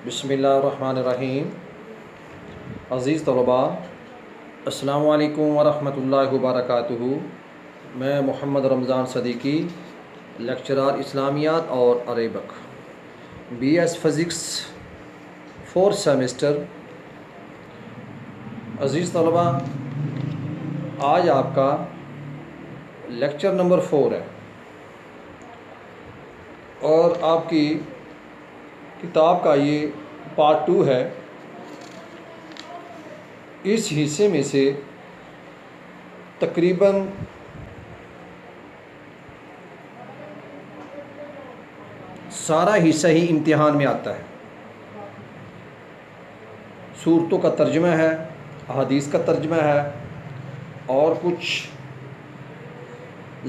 بسم اللہ الرحمن الرحیم۔ عزیز طلباء، السلام علیکم ورحمۃ اللہ وبرکاتہ۔ میں محمد رمضان صدیقی، لیکچرار اسلامیات اور Arabic, B S physics, fourth semester. عزیز طلباء، آج آپ کا لیکچر نمبر 4 ہے اور آپ کی کتاب کا یہ پارٹ 2 ہے۔ اس حصے میں سے تقریباً سارا حصہ ہی امتحان میں آتا ہے۔ صورتوں کا ترجمہ ہے، احادیث کا ترجمہ ہے اور کچھ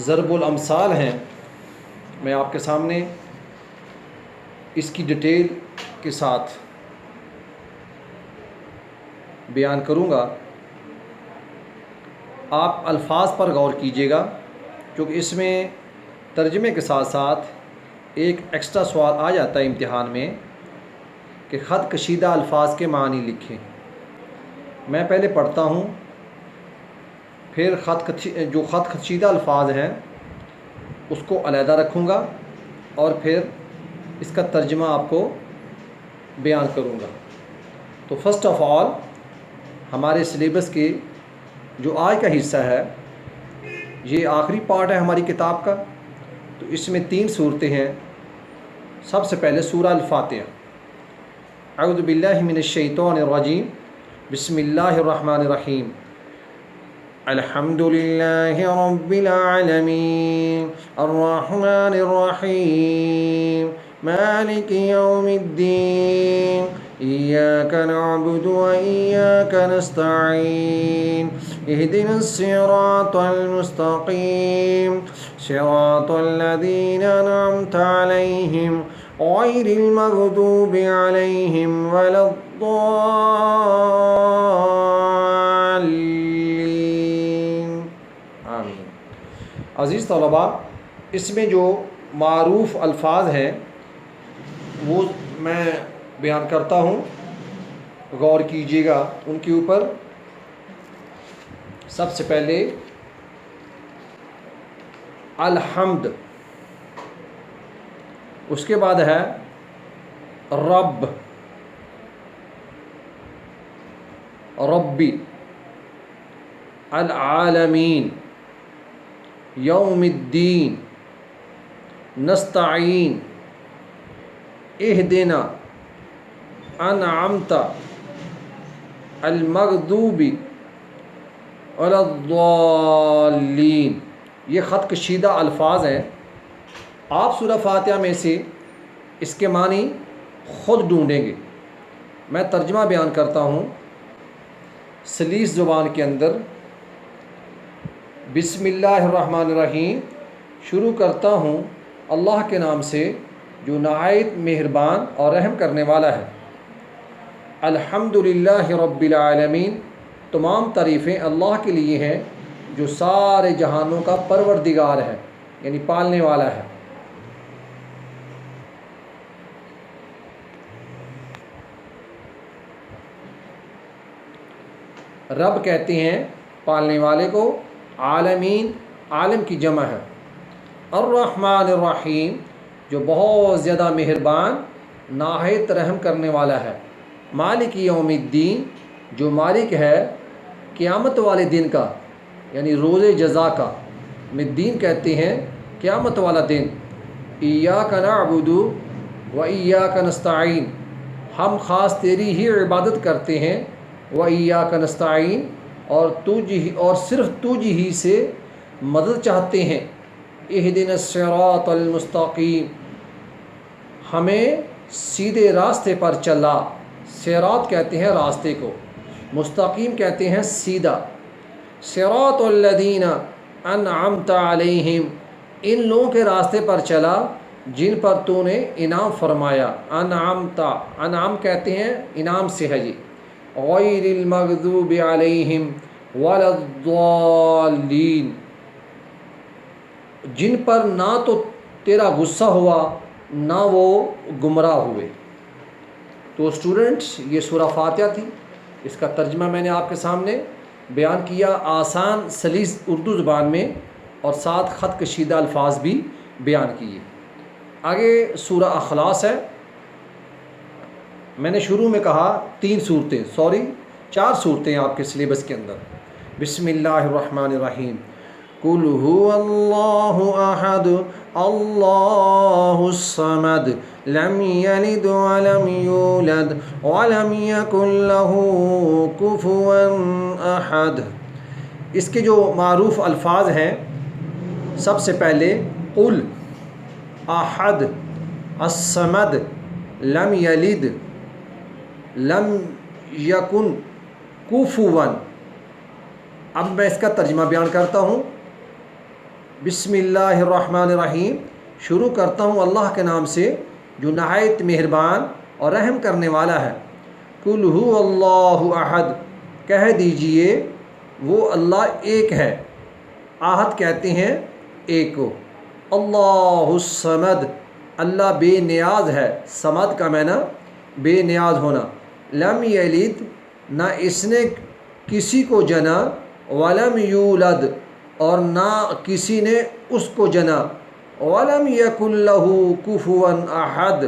ضرب الامثال ہیں۔ میں آپ کے سامنے اس کی ڈیٹیل کے ساتھ بیان کروں گا۔ آپ الفاظ پر غور کیجیے گا، کیونکہ اس میں ترجمے کے ساتھ ساتھ ایک ایکسٹرا سوال آ جاتا ہے امتحان میں کہ خط کشیدہ الفاظ کے معنی لکھیں۔ میں پہلے پڑھتا ہوں، پھر جو خط کشیدہ الفاظ ہیں اس کو علیحدہ رکھوں گا اور پھر اس کا ترجمہ آپ کو بیان کروں گا۔ تو فرسٹ آف آل، ہمارے سلیبس کے جو آج کا حصہ ہے، یہ آخری پارٹ ہے ہماری کتاب کا۔ تو اس میں 3 صورتیں ہیں۔ سب سے پہلے سورہ الفاتحہ۔ اعوذ باللہ من الشیطان الرجیم، بسم اللہ الرحمن الرحیم۔ الحمد للہ رب العالمین، الرحمن الرحیم، مالک یوم الدین، ایاک نعبد و ایاک نستعین، اہدنا الصراط المستقیم، صراط الذین انعمت علیہم غیر المغضوب علیہم ولا الضالین، آمین۔ عزیز طلباء، اس میں جو معروف الفاظ ہیں وہ میں بیان کرتا ہوں، غور کیجیے گا ان کے اوپر۔ سب سے پہلے الحمد، اس کے بعد ہے رب، ربی، العالمین، یوم الدین، نستعین، اہدنا، انعمت، المغضوب علی الضالین۔ یہ خط کشیدہ الفاظ ہیں۔ آپ سورہ فاتحہ میں سے اس کے معنی خود ڈھونڈیں گے۔ میں ترجمہ بیان کرتا ہوں سلیس زبان کے اندر۔ بسم اللہ الرحمن الرحیم، شروع کرتا ہوں اللہ کے نام سے جو نہایت مہربان اور رحم کرنے والا ہے۔ الحمد للہ رب العالمین، تمام تعریفیں اللہ کے لیے ہیں جو سارے جہانوں کا پروردگار ہے، یعنی پالنے والا ہے۔ رب کہتے ہیں پالنے والے کو، عالمین عالم کی جمع ہے۔ الرحمن الرحیم، جو بہت زیادہ مہربان نہایت رحم کرنے والا ہے۔ مالک یوم الدین، جو مالک ہے قیامت والے دن کا، یعنی روز جزا کا۔ دین کہتے ہیں قیامت والا دن۔ ایاک نعبد و ایاک نستعین، ہم خاص تیری ہی عبادت کرتے ہیں۔ و ایاک نستعین، اور صرف تجھ ہی سے مدد چاہتے ہیں۔ اہدنا الصراط المستقیم، ہمیں سیدھے راستے پر چلا۔ صراط کہتے ہیں راستے کو، مستقیم کہتے ہیں سیدھا۔ صراط الذین انعمت علیہم، ان لوگوں کے راستے پر چلا جن پر تو نے انعام فرمایا۔ انعمت، انعام کہتے ہیں انعام سے ہے۔ غیر المغضوب علیہم ولا الضالین، جن پر نہ تو تیرا غصہ ہوا نہ وہ گمراہ ہوئے۔ تو اسٹوڈنٹس یہ سورہ فاتحہ تھی، اس کا ترجمہ میں نے آپ کے سامنے بیان کیا آسان سلیس اردو زبان میں، اور ساتھ خط کشیدہ الفاظ بھی بیان کیے۔ آگے سورہ اخلاص ہے۔ میں نے شروع میں کہا 4 صورتیں آپ کے سلیبس کے اندر۔ بسم اللہ الرحمن الرحیم۔ قل هو اللہ احد اللہ الصمد لم یلد ولم یولد ولم یکن له کفوا احد۔ اس کے جو معروف الفاظ ہیں، سب سے پہلے قل احد الصمد لم یلد لم یکن کفوا۔ اب میں اس کا ترجمہ بیان کرتا ہوں۔ بسم اللہ الرحمن الرحیم، شروع کرتا ہوں اللہ کے نام سے جو نہایت مہربان اور رحم کرنے والا ہے۔ قل هو اللہ احد، کہہ دیجئے وہ اللہ ایک ہے۔ احد کہتے ہیں ایک کو۔ اللہ الصمد، اللہ بے نیاز ہے۔ صمد کا معنی بے نیاز ہونا۔ لم یلد، نہ اس نے کسی کو جنا، ولم یولد، اور نہ کسی نے اس کو جنا، ولم یکن لہ کفوا احد،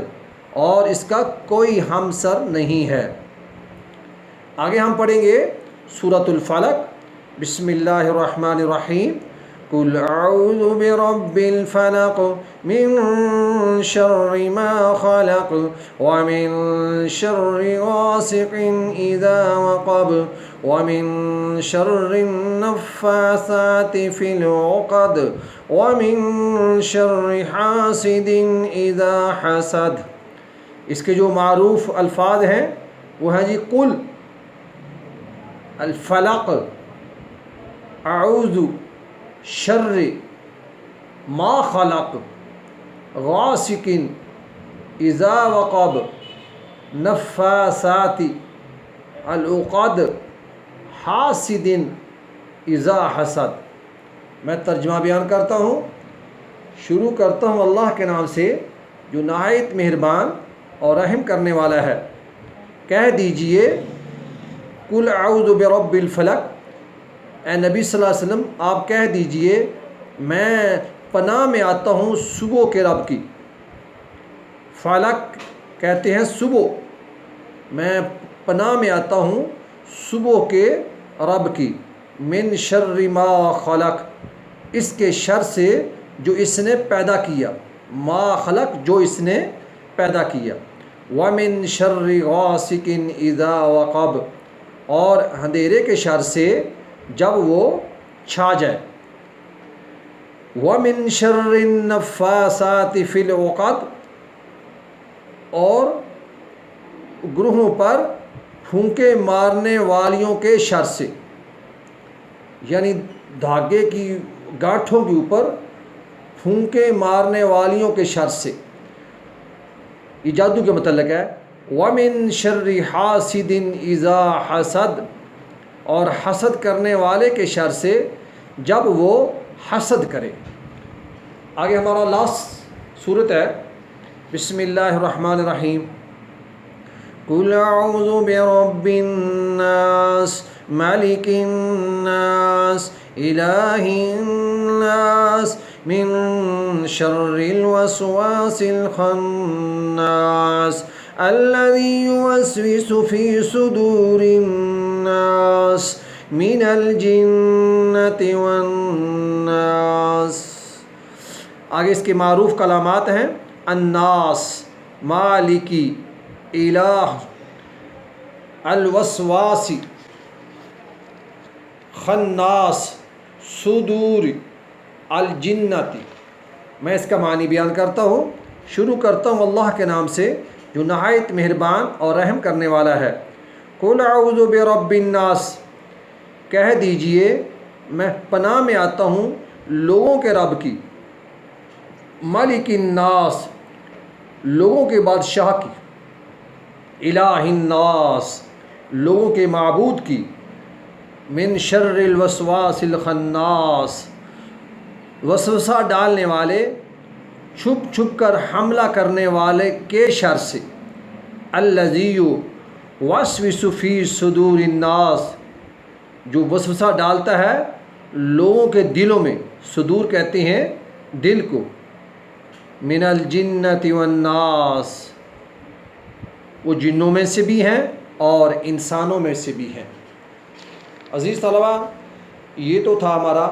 اور اس کا کوئی ہمسر نہیں ہے۔ آگے ہم پڑھیں گے سورۃ الفلق۔ بسم اللہ الرحمن الرحیم۔ قل اعوذ برب الفلق من شر ما خلق ومن شر غاسق اذا وقب ومن شر النفاثات في العقد ومن شر حاسد اذا حسد۔ اس کے جو معروف الفاظ ہیں وہ ہیں قل الفلق اعوذ شر ما خلق غاسق اذا وقب نفاثات العقد حاسد اذا حسد۔ میں ترجمہ بیان کرتا ہوں۔ شروع کرتا ہوں اللہ کے نام سے جو نہایت مہربان اور رحم کرنے والا ہے۔ کہہ دیجئے قل اعوذ برب الفلق، اے نبی صلی اللہ علیہ وسلم آپ کہہ دیجئے میں پناہ میں آتا ہوں صبح کے رب کی۔ فلق کہتے ہیں صبح، میں پناہ میں آتا ہوں صبح کے رب کی۔ من شر ما خلق، اس کے شر سے جو اس نے پیدا کیا۔ ما خلق، جو اس نے پیدا کیا۔ ومن شر غاسق اذا وقب، اور اندھیرے کے شر سے جب وہ چھا جائے۔ ومن شر النفاثات فی العقد، اور گروہوں پر پھونکے مارنے والیوں کے شر سے، یعنی دھاگے کی گانٹھوں کے اوپر پھونکے مارنے والیوں کے شر سے، یہ جادو کے متعلق ہے۔ ومن شر حاسد اذا حسد، اور حسد کرنے والے کے شر سے جب وہ حسد کرے۔ آگے ہمارا لاسٹ صورت ہے۔ بسم اللہ الرحمن الرحیم۔ قل اعوذ برب الناس ملک الناس الہ الناس من شر الوسواس الخناس الذي يوسوس في صدور الناس من الجنة والناس۔ آگے اس کے معروف کلمات ہیں الناس، مالکی، الہ، الوسواس، خناس، صدور، الجنت۔ میں اس کا معنی بیان کرتا ہوں۔ شروع کرتا ہوں اللہ کے نام سے جو نہایت مہربان اور رحم کرنے والا ہے۔ قل اعوذ برب الناس، کہہ دیجئے میں پناہ میں آتا ہوں لوگوں کے رب کی۔ ملک الناس، لوگوں کے بادشاہ کی۔ الہ الناس، لوگوں کے معبود کی۔ من شر الوسواس الخناس، وسوسہ ڈالنے والے، چھپ چھپ کر حملہ کرنے والے کے شر سے۔ الذی وسوس فی صدور الناس، جو وسوسہ ڈالتا ہے لوگوں کے دلوں میں، صدور کہتے ہیں دل کو، من الجنۃ والناس، وہ جنوں میں سے بھی ہیں اور انسانوں میں سے بھی ہیں۔ عزیز طلبہ، یہ تو تھا ہمارا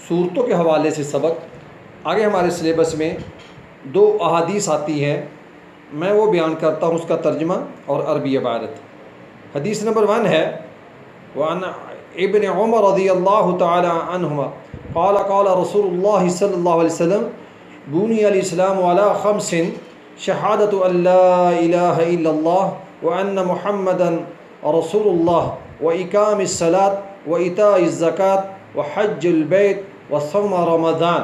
صورتوں کے حوالے سے سبق۔ آگے ہمارے سلیبس میں 2 احادیث آتی ہیں، میں وہ بیان کرتا ہوں، اس کا ترجمہ اور عربی عبارت۔ حدیث نمبر 1 ہے، وعن ابن عمر رضی اللہ تعالی عنہما قال قال رسول اللہ صلی اللہ علیہ وسلم بنی الاسلام علی 5 شہادت ان لا الہ الا اللہ وان محمدا رسول اللہ واقام الصلاۃ وایتاء الزکوۃ وحج البیت وصوم رمضان۔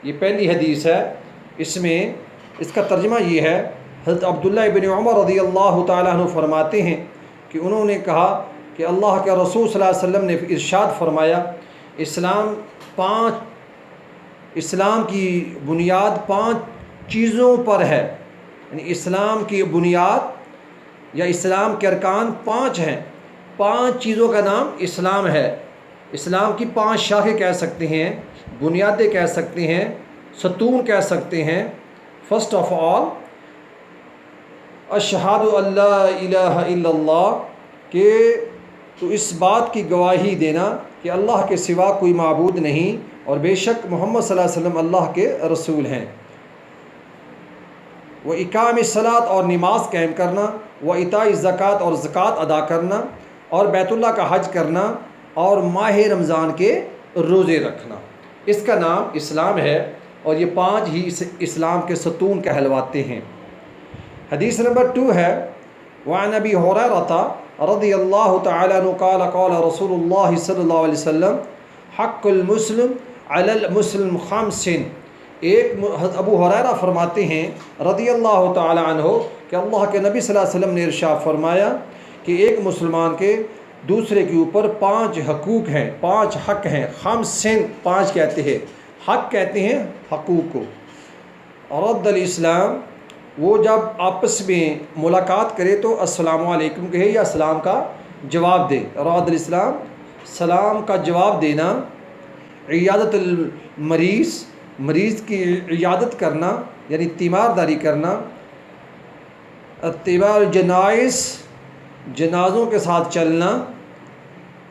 یہ پہلی حدیث ہے، اس کا ترجمہ یہ ہے، حضرت عبداللہ ابن عمر رضی اللہ تعالیٰ عنہ فرماتے ہیں کہ انہوں نے کہا کہ اللہ کے رسول صلی اللہ علیہ وسلم نے ارشاد فرمایا، اسلام کی بنیاد 5 چیزوں پر ہے، یعنی اسلام کی بنیاد یا اسلام کے ارکان 5 ہیں، 5 چیزوں کا نام اسلام ہے۔ اسلام کی 5 شاخیں کہہ سکتے ہیں، بنیادیں کہہ سکتے ہیں، ستون کہہ سکتے ہیں۔ فرسٹ آف آل اشہد ان لا الہ الا اللہ، کہ تو اس بات کی گواہی دینا کہ اللہ کے سوا کوئی معبود نہیں اور بے شک محمد صلی اللہ علیہ وسلم اللہ کے رسول ہیں۔ وہ اقام الصلاۃ، اور نماز قائم کرنا، وہ ایتاء الزکوٰۃ، اور زکوٰۃ ادا کرنا، اور بیت اللہ کا حج کرنا، اور ماہ رمضان کے روزے رکھنا، اس کا نام اسلام ہے، اور یہ 5 ہی اسلام کے ستون کہلواتے ہیں۔ حدیث نمبر 2 ہے، وعن ابی ہریرہ رضی اللہ تعالیٰ عنہ قال قال رسول اللہ صلی اللہ علیہ وسلم حق المسلم علی المسلم 5۔ حضرت ابو ہریرہ فرماتے ہیں رضی اللہ تعالیٰ عنہ کہ اللہ کے نبی صلی اللہ علیہ وسلم نے ارشاد فرمایا کہ ایک مسلمان کے دوسرے کے اوپر 5 حقوق ہیں، 5 حق ہیں۔ 5 کہتے ہیں، حق کہتے ہیں حقوق کو۔ رد الاسلام، وہ جب آپس میں ملاقات کرے تو السلام علیکم کہے یا سلام کا جواب دے۔ رد الاسلام، سلام کا جواب دینا۔ عیادت المریض، مریض کی عیادت کرنا یعنی تیمارداری کرنا۔ اتباع الجنائز، جنازوں کے ساتھ چلنا۔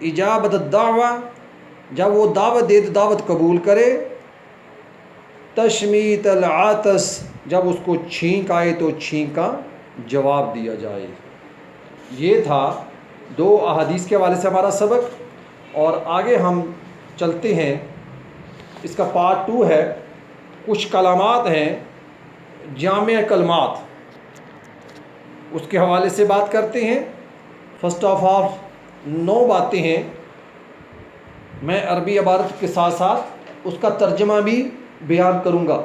اجابت الدعوہ، جب وہ دعوت دے تو دعوت قبول کرے۔ تشمیت العاطس، جب اس کو چھینک آئے تو چھینک کا جواب دیا جائے۔ یہ تھا 2 احادیث کے حوالے سے ہمارا سبق، اور آگے ہم چلتے ہیں۔ اس کا پارٹ 2 ہے، کچھ کلمات ہیں جامع کلمات، اس کے حوالے سے بات کرتے ہیں۔ فرسٹ آف آل 9 باتیں ہیں، میں عربی عبارت کے ساتھ ساتھ اس کا ترجمہ بھی بیان کروں گا۔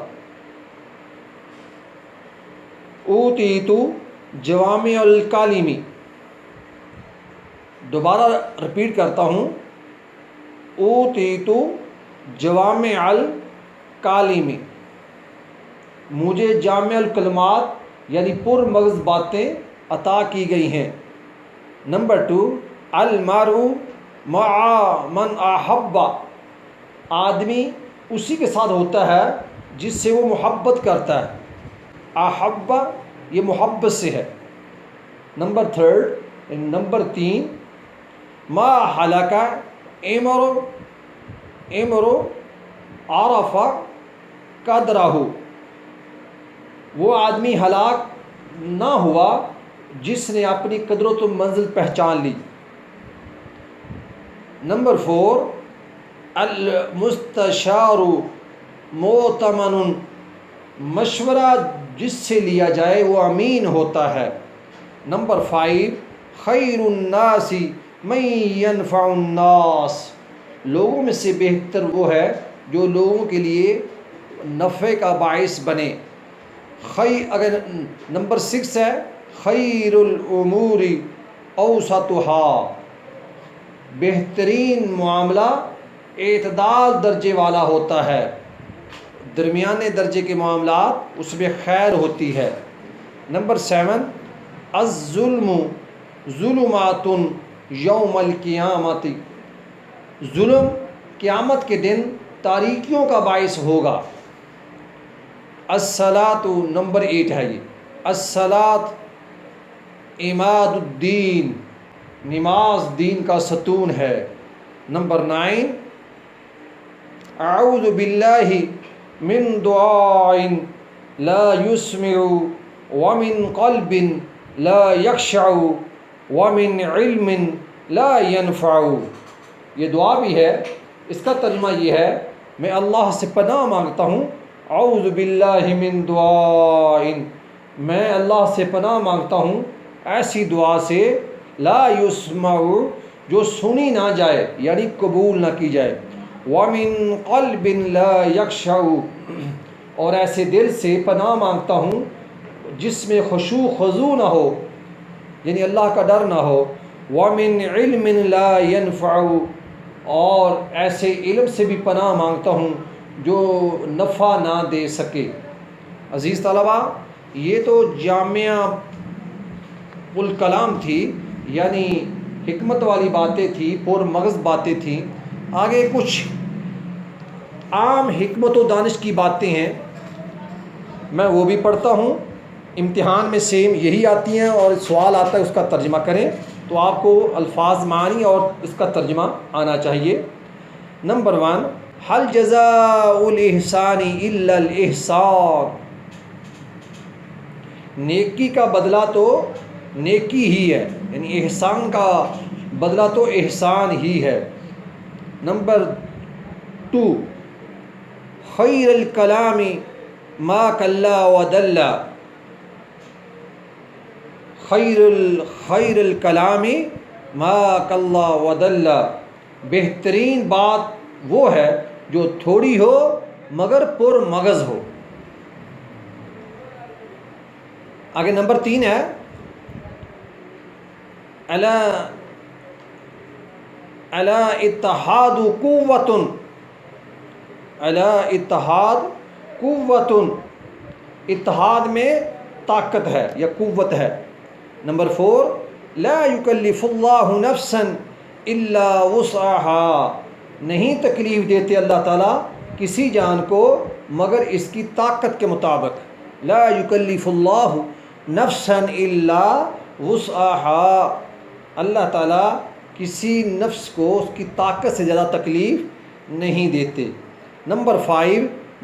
اوتیتو جوامع الکالمی، دوبارہ رپیٹ کرتا ہوں، اوتیتو جوامع الکالمی، مجھے جامع الکلمات یعنی پر مغز باتیں عطا کی گئی ہیں۔ نمبر 2، المرء مع من احب، آدمی اسی کے ساتھ ہوتا ہے جس سے وہ محبت کرتا ہے۔ احب یہ محبت سے ہے۔ نمبر 3، ما حلق امر عرف قدرہ، وہ آدمی ہلاک نہ ہوا جس نے اپنی قدر و منزل پہچان لی۔ نمبر 4، المستشار مؤتمن، مشورہ جس سے لیا جائے وہ امین ہوتا ہے۔ نمبر 5، خیر الناس من ينفع الناس، لوگوں میں سے بہتر وہ ہے جو لوگوں کے لیے نفع کا باعث بنے۔ اگر نمبر 6 ہے، خیر الامور اوسطها، بہترین معاملہ اعتدال درجے والا ہوتا ہے، درمیانے درجے کے معاملات اس میں خیر ہوتی ہے۔ نمبر 7 الظلم ظلمات یوم القیامت، ظلم قیامت کے دن تاریکیوں کا باعث ہوگا۔ الصلاۃ، نمبر 8 ہے یہ، الصلاۃ عماد الدین، نماز دین کا ستون ہے۔ نمبر 9 اعوذ باللہ من دعاء لا يسمع ومن قلب لا يخشع ومن علم لا ينفع، یہ دعا بھی ہے، اس کا ترجمہ یہ ہے میں اللہ سے پناہ مانگتا ہوں، اعوذ باللہ من دعاء، میں اللہ سے پناہ مانگتا ہوں ایسی دعا سے لا یسمع، جو سنی نہ جائے یعنی قبول نہ کی جائے، ومن قلب لا یخشع، اور ایسے دل سے پناہ مانگتا ہوں جس میں خشوع خضوع نہ ہو یعنی اللہ کا ڈر نہ ہو، ومن علم لا ينفع، اور ایسے علم سے بھی پناہ مانگتا ہوں جو نفع نہ دے سکے۔ عزیز طلباء، یہ تو جامعہ الکلام تھی، یعنی حکمت والی باتیں تھی، پر مغز باتیں تھیں۔ آگے کچھ عام حکمت و دانش کی باتیں ہیں، میں وہ بھی پڑھتا ہوں، امتحان میں سیم یہی آتی ہیں، اور سوال آتا ہے اس کا ترجمہ کریں، تو آپ کو الفاظ معنی اور اس کا ترجمہ آنا چاہیے۔ نمبر 1 حل جزاء الاحسان الا الاحسان، نیکی کا بدلہ تو نیکی ہی ہے، یعنی احسان کا بدلہ تو احسان ہی ہے۔ نمبر 2 خیر الکلام ما کلا ودل، خیر الکلام ما کلا ودل، بہترین بات وہ ہے جو تھوڑی ہو مگر پر مغز ہو۔ آگے نمبر 3 ہے الا اتحاد قوت، الا اتحاد قوت، اتحاد میں طاقت ہے یا قوت ہے۔ نمبر 4 لا یکلف اللہ نفسا الا وسعها، نہیں تکلیف دیتے اللہ تعالیٰ کسی جان کو مگر اس کی طاقت کے مطابق۔ لا یکلف اللہ نفسا الا وسعها، اللہ تعالیٰ کسی نفس کو اس کی طاقت سے زیادہ تکلیف نہیں دیتے۔ نمبر 5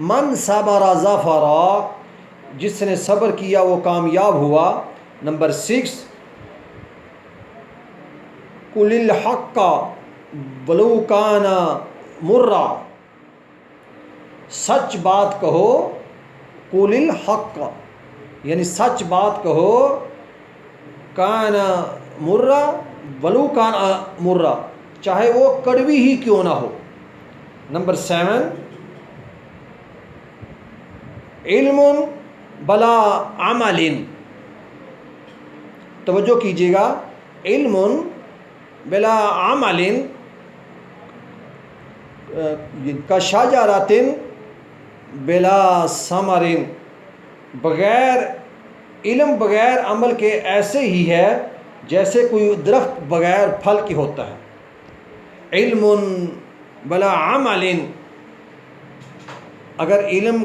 من صبر ظفر، جس نے صبر کیا وہ کامیاب ہوا۔ نمبر 6 قل الحق ولو کان مرا، سچ بات کہو، قل الحق یعنی سچ بات کہو، کان مرا ولو کان مرا، چاہے وہ کڑوی ہی کیوں نہ ہو۔ نمبر 7 علم بلا عمل، توجہ کیجیے گا، علم بلا عمل کشجرۃ بلا ثمر، بغیر علم بغیر عمل کے ایسے ہی ہے جیسے کوئی درخت بغیر پھل کی ہوتا ہے۔ علم بلا عمل، اگر علم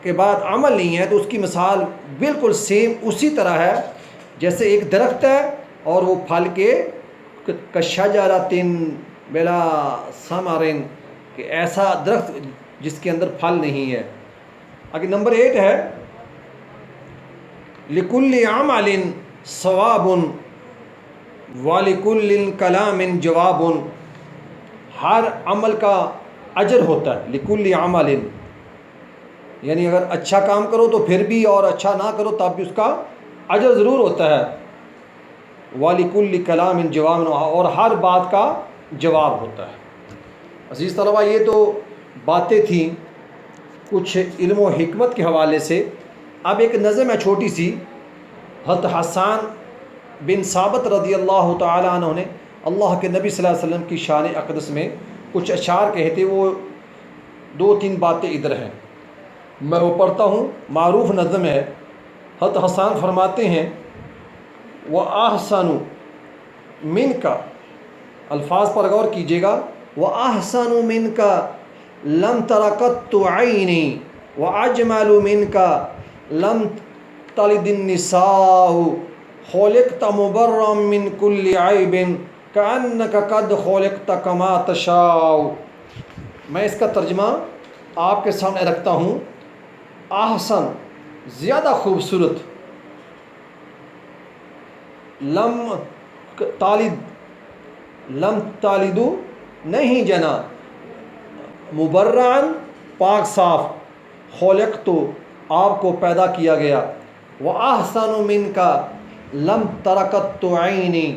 کے بعد عمل نہیں ہے تو اس کی مثال بالکل سیم اسی طرح ہے جیسے ایک درخت ہے اور وہ پھل کے کشجرۃ بلا ثمر، کہ ایسا درخت جس کے اندر پھل نہیں ہے۔ آگے نمبر 8 ہے لکل عمل ثواب ولکل کلام جواب، ہر عمل کا اجر ہوتا ہے، لکل عمل یعنی اگر اچھا کام کرو تو پھر بھی، اور اچھا نہ کرو تب بھی اس کا اجر ضرور ہوتا ہے۔ وَلِكُلِّ كَلَامٍ جَوَابٌ، اور ہر بات کا جواب ہوتا ہے۔ عزیز طلباء، یہ تو باتیں تھیں کچھ علم و حکمت کے حوالے سے۔ اب ایک نظم ہے چھوٹی سی، حضرت حسان بن ثابت رضی اللہ تعالیٰ عنہ نے اللہ کے نبی صلی اللہ علیہ وسلم کی شان اقدس میں کچھ اشعار کہے تھے، وہ 2-3 باتیں ادھر ہیں، میں وہ پڑھتا ہوں۔ معروف نظم ہے، حضرت حسان فرماتے ہیں وہ احسن من کا، الفاظ پر غور کیجیے گا، وہ احسن من کا لم ترقت عینی و اجمل من کا لم تلد النساء خلقت مبرا من كل عیب کأنک قد خلقت کما تشاء۔ میں اس کا ترجمہ آپ کے سامنے رکھتا ہوں۔ احسن زیادہ خوبصورت، لم تالد نہیں جنا، مبرعن پاک صاف، خلق تو آپ کو پیدا کیا گیا، وہ احسن من کا لم ترقت عینی،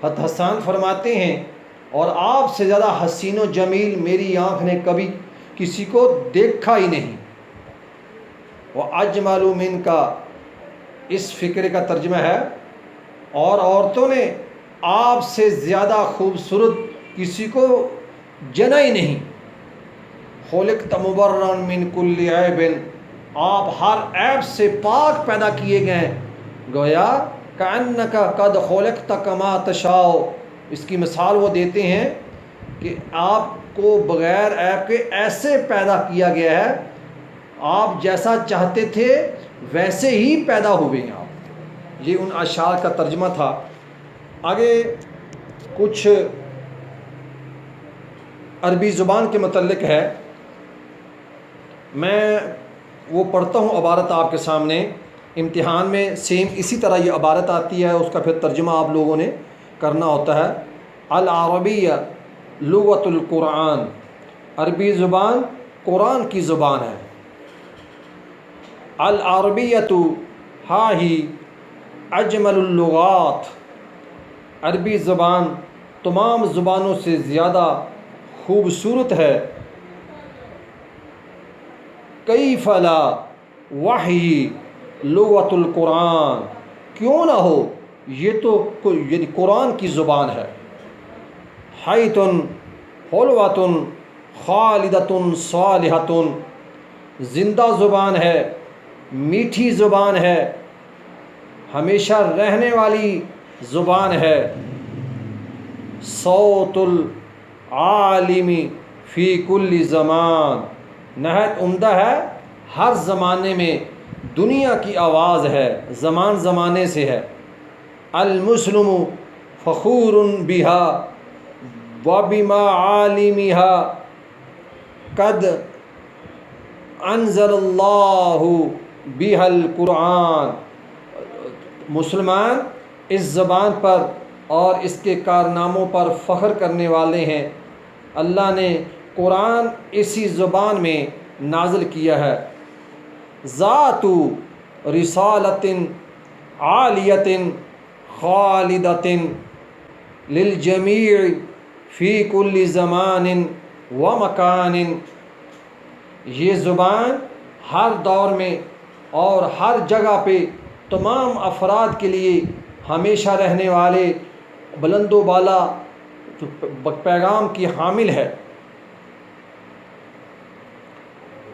حضرت حسان فرماتے ہیں اور آپ سے زیادہ حسین و جمیل میری آنکھ نے کبھی کسی کو دیکھا ہی نہیں۔ وہ اجمل من کا، اس فقرے کا ترجمہ ہے اور عورتوں نے آپ سے زیادہ خوبصورت کسی کو جنا ہی نہیں۔ خلقت مبرا من کل عیب، آپ ہر عیب سے پاک پیدا کیے گئے ہیں، گویا کأنک قد خلقت کما تشاء۔ اس کی مثال وہ دیتے ہیں کہ آپ کو بغیر عیب کے ایسے پیدا کیا گیا ہے، آپ جیسا چاہتے تھے ویسے ہی پیدا ہوئے ہیں آپ۔ یہ ان اشعار کا ترجمہ تھا۔ آگے کچھ عربی زبان کے متعلق ہے، میں وہ پڑھتا ہوں عبارت آپ کے سامنے۔ امتحان میں سیم اسی طرح یہ عبارت آتی ہے، اس کا پھر ترجمہ آپ لوگوں نے کرنا ہوتا ہے۔ العربیہ لغت القرآن، عربی زبان قرآن کی زبان ہے۔ العربیۃ ہا ہی اجمل اللغات، عربی زبان تمام زبانوں سے زیادہ خوبصورت ہے۔ کیف لا وحی لغت القرآن، کیوں نہ ہو یہ تو یعنی قرآن کی زبان ہے۔ حیتن حلوتن خالدتن صالحتن، زندہ زبان ہے، میٹھی زبان ہے، ہمیشہ رہنے والی زبان ہے۔ صوت العالم فی کل زمان، نہایت عمدہ ہے، ہر زمانے میں دنیا کی آواز ہے، زمان زمانے سے ہے۔ المسلم فخور بہا وبمعالمها قد انزل اللہ بها القرآن، مسلمان اس زبان پر اور اس کے کارناموں پر فخر کرنے والے ہیں، اللہ نے قرآن اسی زبان میں نازل کیا ہے۔ ذات رسالت عالیت خالدت للجمیع فی کل زمان و مکان، یہ زبان ہر دور میں اور ہر جگہ پہ تمام افراد کے لیے ہمیشہ رہنے والے بلند و بالا پیغام کی حامل ہے۔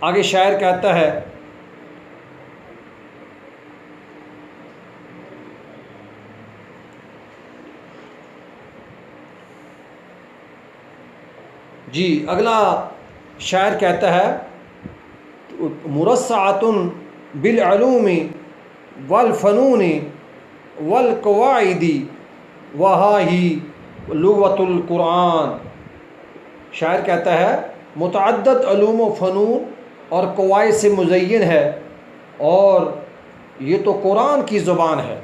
آگے شاعر کہتا ہے جی، اگلا شاعر کہتا ہے مرصعۃ بالعلوم والفنون والقواعد وہا ہی لغت القرآن، شاعر کہتا ہے متعدد علوم و فنون اور قواعد سے مزین ہے اور یہ تو قرآن کی زبان ہے۔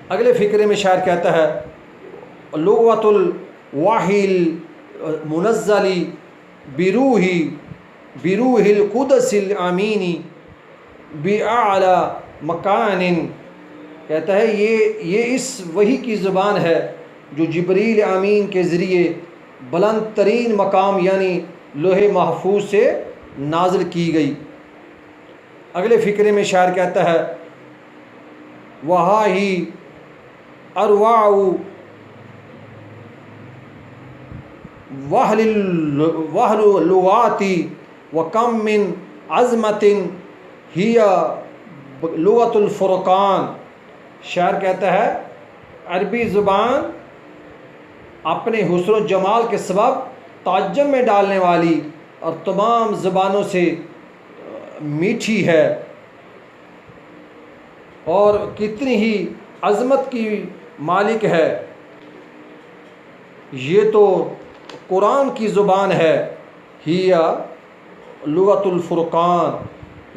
اگلے فقرے میں شاعر کہتا ہے لغت الوحی المنزل بروح القدس الامین باعلی مکان، کہتا ہے یہ اس وحی کی زبان ہے جو جبریل امین کے ذریعے بلند ترین مقام یعنی لوح محفوظ سے نازل کی گئی۔ اگلے فقرے میں شاعر کہتا ہے وہا ہی ارواع وحل اللغات وکم من عظمت ہی لغت الفرقان، شاعر کہتا ہے عربی زبان اپنے حسن و جمال کے سبب تعجب میں ڈالنے والی اور تمام زبانوں سے میٹھی ہے، اور کتنی ہی عظمت کی مالک ہے۔ یہ تو قرآن کی زبان ہے، ہی لغت الفرقان،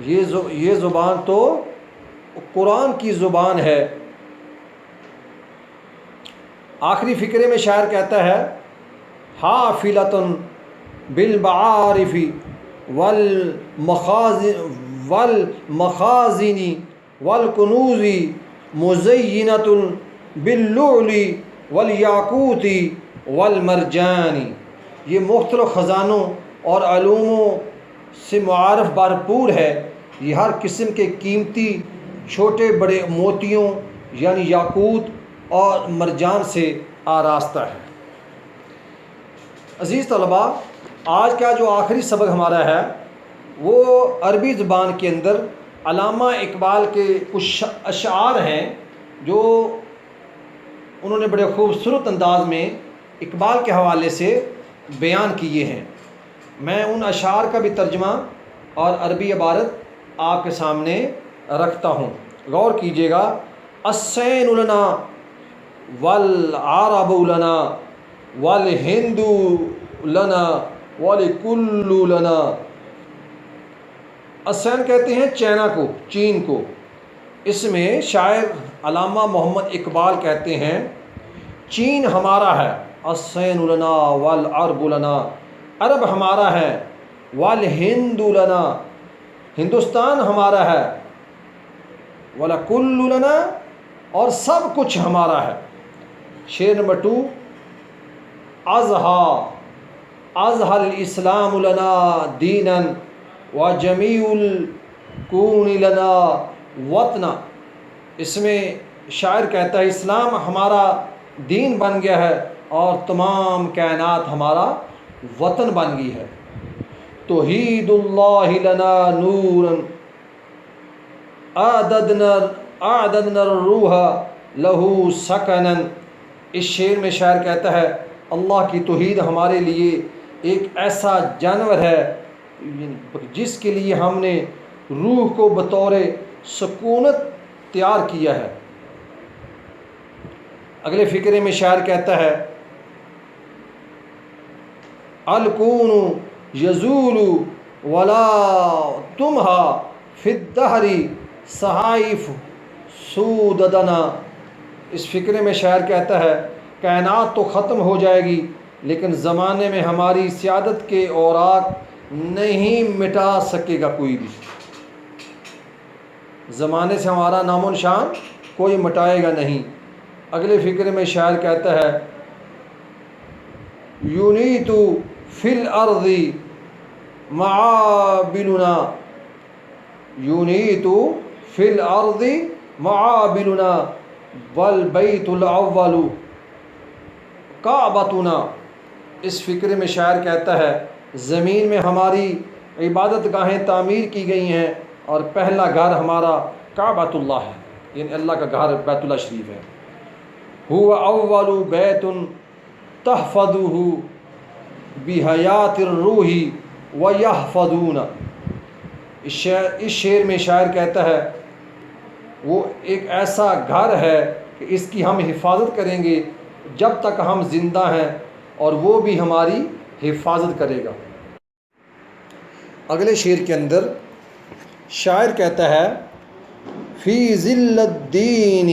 یہ زبان تو قرآن کی زبان ہے۔ آخری فقرے میں شاعر کہتا ہے حافلۃ بالمعارف والمخازن والکنوز مزینۃ باللؤلؤ والیاقوت والمرجان، یہ مختلف خزانوں اور علوموں سے معارف بھرپور ہے، یہ ہر قسم کے قیمتی چھوٹے بڑے موتیوں یعنی یاقوت اور مرجان سے آراستہ ہے۔ عزیز طلباء، آج کا جو آخری سبق ہمارا ہے وہ عربی زبان کے اندر علامہ اقبال کے کچھ اشعار ہیں جو انہوں نے بڑے خوبصورت انداز میں اقبال کے حوالے سے بیان کیے ہیں۔ میں ان اشعار کا بھی ترجمہ اور عربی عبارت آپ کے سامنے رکھتا ہوں، غور کیجیے گا۔ السین لنا والعرب لنا والہند لنا والکل لنا۔ السین کہتے ہیں چائنا کو، چین کو۔ اس میں شاعر علامہ محمد اقبال کہتے ہیں چین ہمارا ہے، السین لنا والعرب لنا، عرب ہمارا ہے، والہند لنا، ہندوستان ہمارا ہے، والکل لنا، اور سب کچھ ہمارا ہے۔ شعر نمبر 2، اظہر الاسلام لنا دینا وجمیع الکون لنا وطنا۔ اس میں شاعر کہتا ہے اسلام ہمارا دین بن گیا ہے اور تمام کائنات ہمارا وطن بن گئی ہے۔ توحید اللہ لنا نورا اعددنا الروح لہو سکنا۔ اس شعر میں شاعر کہتا ہے اللہ کی توحید ہمارے لیے ایک ایسا جانور ہے جس کے لیے ہم نے روح کو بطور سکونت تیار کیا ہے۔ اگلے فقرے میں شاعر کہتا ہے الکون یزول ولا تمہا فی الدہر صحائف سوددنا۔ اس فقرے میں شاعر کہتا ہے کائنات تو ختم ہو جائے گی لیکن زمانے میں ہماری سیادت کے اوراق نہیں مٹا سکے گا کوئی بھی، زمانے سے ہمارا نام و نشان کوئی مٹائے گا نہیں۔ اگلے فقرے میں شاعر کہتا ہے یونیت فی الارض معابلنا، یونیت فی الارض معابلنا والبیت الاول کعبتنا۔ اس فقرے میں شاعر کہتا ہے زمین میں ہماری عبادت گاہیں تعمیر کی گئی ہیں اور پہلا گھر ہمارا کعبۃ اللہ ہے، یعنی اللہ کا گھر بیت اللہ شریف ہے۔ هو اول بیت تحفظه بحیات الروح ویحفظون۔ اس شعر میں شاعر کہتا ہے وہ ایک ایسا گھر ہے کہ اس کی ہم حفاظت کریں گے جب تک ہم زندہ ہیں اور وہ بھی ہماری حفاظت کرے گا۔ اگلے شعر کے اندر شاعر کہتا ہے فی ظل الدین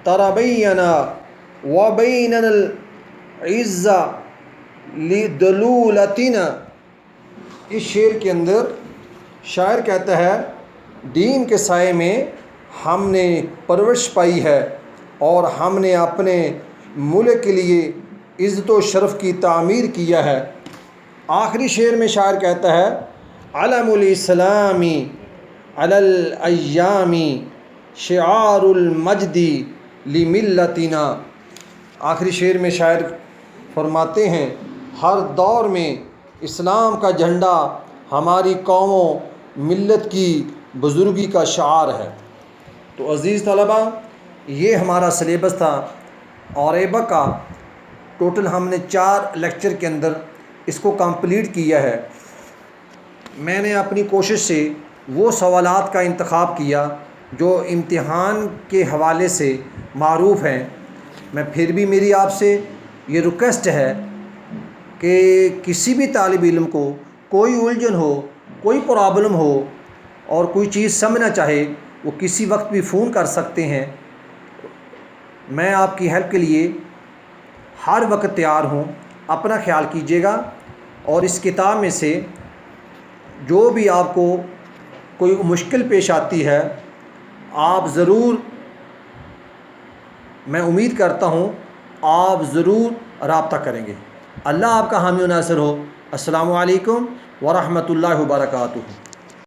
تربینا وبیننا العز لدلولتنا۔ اس شعر کے اندر شاعر کہتا ہے دین کے سائے میں ہم نے پرورش پائی ہے اور ہم نے اپنے ملک کے لیے عزت و شرف کی تعمیر کیا ہے۔ آخری شعر میں شاعر کہتا ہے علم الاسلام علی الایام شعار المجد لملتنا۔ آخری شعر میں شاعر فرماتے ہیں ہر دور میں اسلام کا جھنڈا ہماری قوم و ملت کی بزرگی کا شعار ہے۔ تو عزیز طلباء، یہ ہمارا سلیبس تھا عریبہ کا۔ ٹوٹل ہم نے 4 لیکچر کے اندر اس کو کمپلیٹ کیا ہے۔ میں نے اپنی کوشش سے وہ سوالات کا انتخاب کیا جو امتحان کے حوالے سے معروف ہیں۔ میں پھر بھی میری آپ سے یہ ریکویسٹ ہے کہ کسی بھی طالب علم کو کوئی الجھن ہو، کوئی پرابلم ہو اور کوئی چیز سمجھنا چاہے، وہ کسی وقت بھی فون کر سکتے ہیں۔ میں آپ کی ہیلپ کے لیے ہر وقت تیار ہوں۔ اپنا خیال کیجیے گا، اور اس کتاب میں سے جو بھی آپ کو کوئی مشکل پیش آتی ہے آپ ضرور، میں امید کرتا ہوں آپ ضرور رابطہ کریں گے۔ اللہ آپ کا حامی و ناصر ہو۔ السلام علیکم ورحمۃ اللہ وبرکاتہ۔